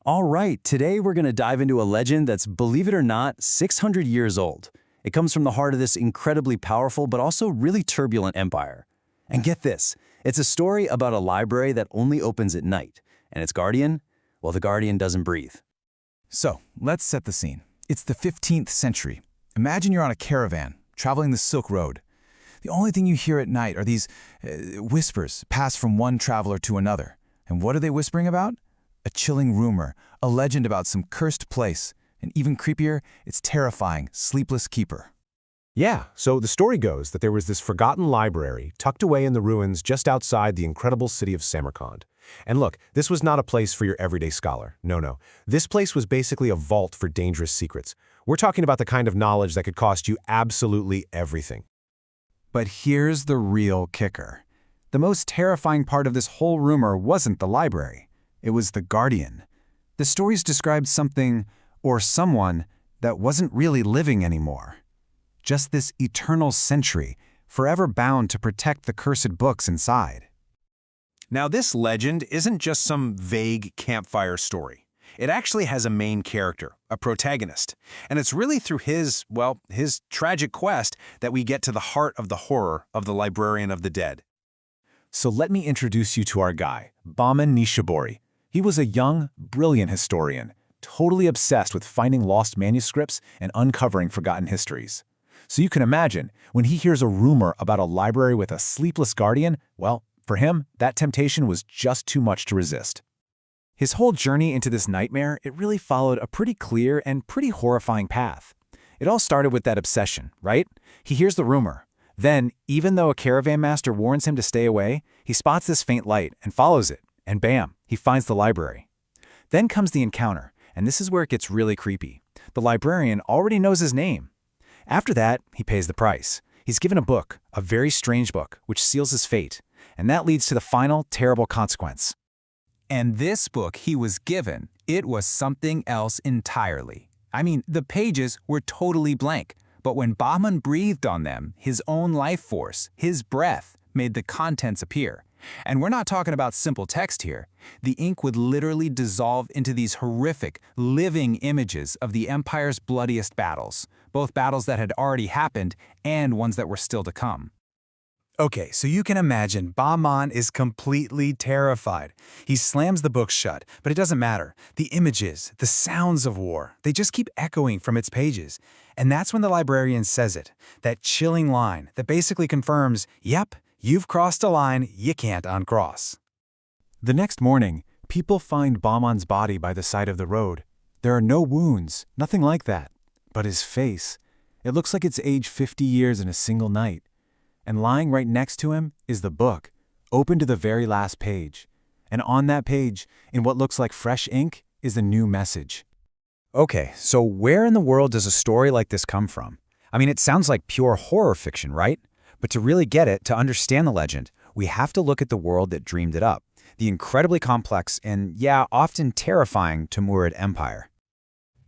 All right, today we're going to dive into a legend that's, believe it or not, 600 years old. It comes from the heart of this incredibly powerful but also really turbulent empire. And get this, it's a story about a library that only opens at night, and its guardian, well, the guardian doesn't breathe. So, let's set the scene. It's the 15th century. Imagine you're on a caravan, traveling the Silk Road. The only thing you hear at night are these whispers passed from one traveler to another. And what are they whispering about? A chilling rumor, a legend about some cursed place, and even creepier, its terrifying, sleepless keeper. Yeah, so the story goes that there was this forgotten library tucked away in the ruins just outside the incredible city of Samarkand. And look, this was not a place for your everyday scholar. No. This place was basically a vault for dangerous secrets. We're talking about the kind of knowledge that could cost you absolutely everything. But here's the real kicker. The most terrifying part of this whole rumor wasn't the library. It was the guardian. The stories described something, or someone, that wasn't really living anymore. Just this eternal sentry, forever bound to protect the cursed books inside. Now, this legend isn't just some vague campfire story. It actually has a main character, a protagonist. And it's really through his tragic quest that we get to the heart of the horror of the Librarian of the Dead. So let me introduce you to our guy, Bahman Nishibori. He was a young, brilliant historian, totally obsessed with finding lost manuscripts and uncovering forgotten histories. So you can imagine, when he hears a rumor about a library with a sleepless guardian, well, for him, that temptation was just too much to resist. His whole journey into this nightmare, it really followed a pretty clear and pretty horrifying path. It all started with that obsession, right? He hears the rumor. Then, even though a caravan master warns him to stay away, he spots this faint light and follows it, and bam, he finds the library. Then comes the encounter, and this is where it gets really creepy. The librarian already knows his name. After that, he pays the price. He's given a book, a very strange book, which seals his fate, and that leads to the final, terrible consequence. And this book he was given, it was something else entirely. I mean, the pages were totally blank, but when Bahman breathed on them, his own life force, his breath, made the contents appear. And we're not talking about simple text here. The ink would literally dissolve into these horrific, living images of the Empire's bloodiest battles, both battles that had already happened and ones that were still to come. Okay, so you can imagine Bahman is completely terrified. He slams the book shut, but it doesn't matter. The images, the sounds of war, they just keep echoing from its pages. And that's when the librarian says it, that chilling line that basically confirms, yep, you've crossed a line you can't uncross. The next morning, people find Bahman's body by the side of the road. There are no wounds, nothing like that. But his face, it looks like it's aged 50 years in a single night. And lying right next to him is the book, open to the very last page. And on that page, in what looks like fresh ink, is the new message. Okay, so where in the world does a story like this come from? I mean, it sounds like pure horror fiction, right? But to really get it, to understand the legend, we have to look at the world that dreamed it up, the incredibly complex and, yeah, often terrifying Timurid Empire.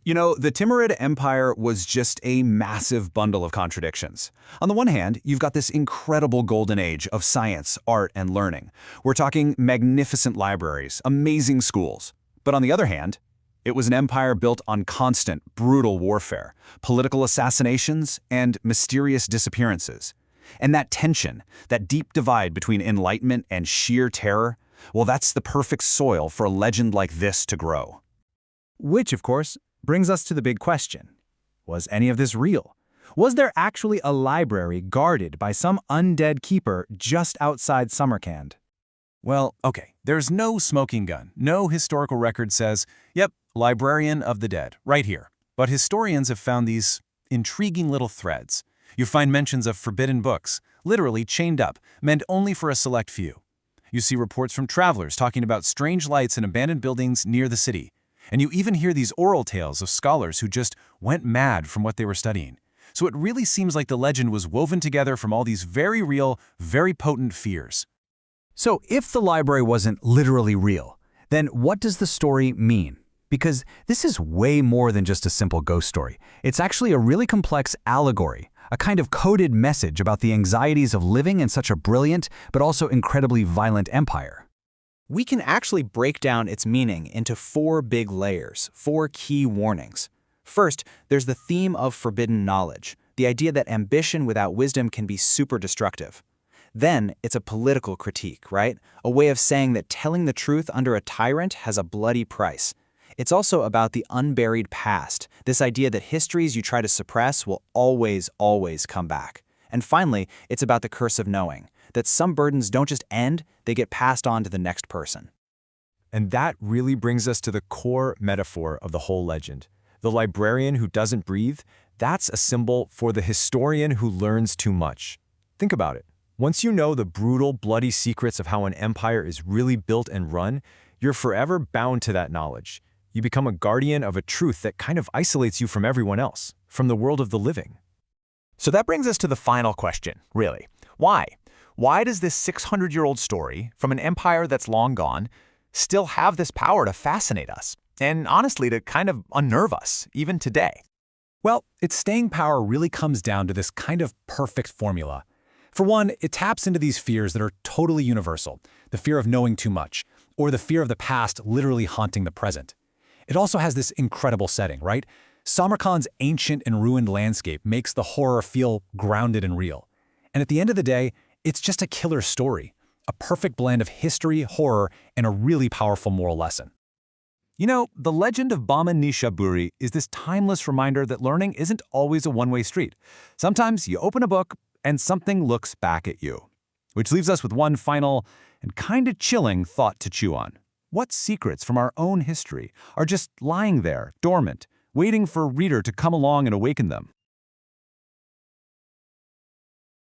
You know, the Timurid Empire was just a massive bundle of contradictions. On the one hand, you've got this incredible golden age of science, art, and learning. We're talking magnificent libraries, amazing schools. But on the other hand, it was an empire built on constant, brutal warfare, political assassinations, and mysterious disappearances. And that tension, that deep divide between enlightenment and sheer terror, well, that's the perfect soil for a legend like this to grow. Which, of course, brings us to the big question. Was any of this real? Was there actually a library guarded by some undead keeper just outside Samarkand? Well, okay, there's no smoking gun. No historical record says, yep, Librarian of the Dead, right here. But historians have found these intriguing little threads. You find mentions of forbidden books, literally chained up, meant only for a select few. You see reports from travelers talking about strange lights in abandoned buildings near the city. And you even hear these oral tales of scholars who just went mad from what they were studying. So it really seems like the legend was woven together from all these very real, very potent fears. So if the library wasn't literally real, then what does the story mean? Because this is way more than just a simple ghost story. It's actually a really complex allegory, a kind of coded message about the anxieties of living in such a brilliant but also incredibly violent empire. We can actually break down its meaning into 4 big layers, 4 key warnings. First, there's the theme of forbidden knowledge, the idea that ambition without wisdom can be super destructive. Then, it's a political critique, right? A way of saying that telling the truth under a tyrant has a bloody price. It's also about the unburied past, this idea that histories you try to suppress will always come back. And finally, it's about the curse of knowing, that some burdens don't just end, they get passed on to the next person. And that really brings us to the core metaphor of the whole legend. The librarian who doesn't breathe, that's a symbol for the historian who learns too much. Think about it. Once you know the brutal, bloody secrets of how an empire is really built and run, you're forever bound to that knowledge. You become a guardian of a truth that kind of isolates you from everyone else, from the world of the living. So that brings us to the final question, really. Why? Why does this 600-year-old story from an empire that's long gone still have this power to fascinate us, and honestly to kind of unnerve us, even today? Well, its staying power really comes down to this kind of perfect formula. For one, it taps into these fears that are totally universal, the fear of knowing too much, or the fear of the past literally haunting the present. It also has this incredible setting, right? Samarkand's ancient and ruined landscape makes the horror feel grounded and real. And at the end of the day, it's just a killer story, a perfect blend of history, horror, and a really powerful moral lesson. You know, the legend of Bama Nishaburi is this timeless reminder that learning isn't always a one-way street. Sometimes you open a book and something looks back at you. Which leaves us with one final and kind of chilling thought to chew on. What secrets from our own history are just lying there, dormant, waiting for a reader to come along and awaken them?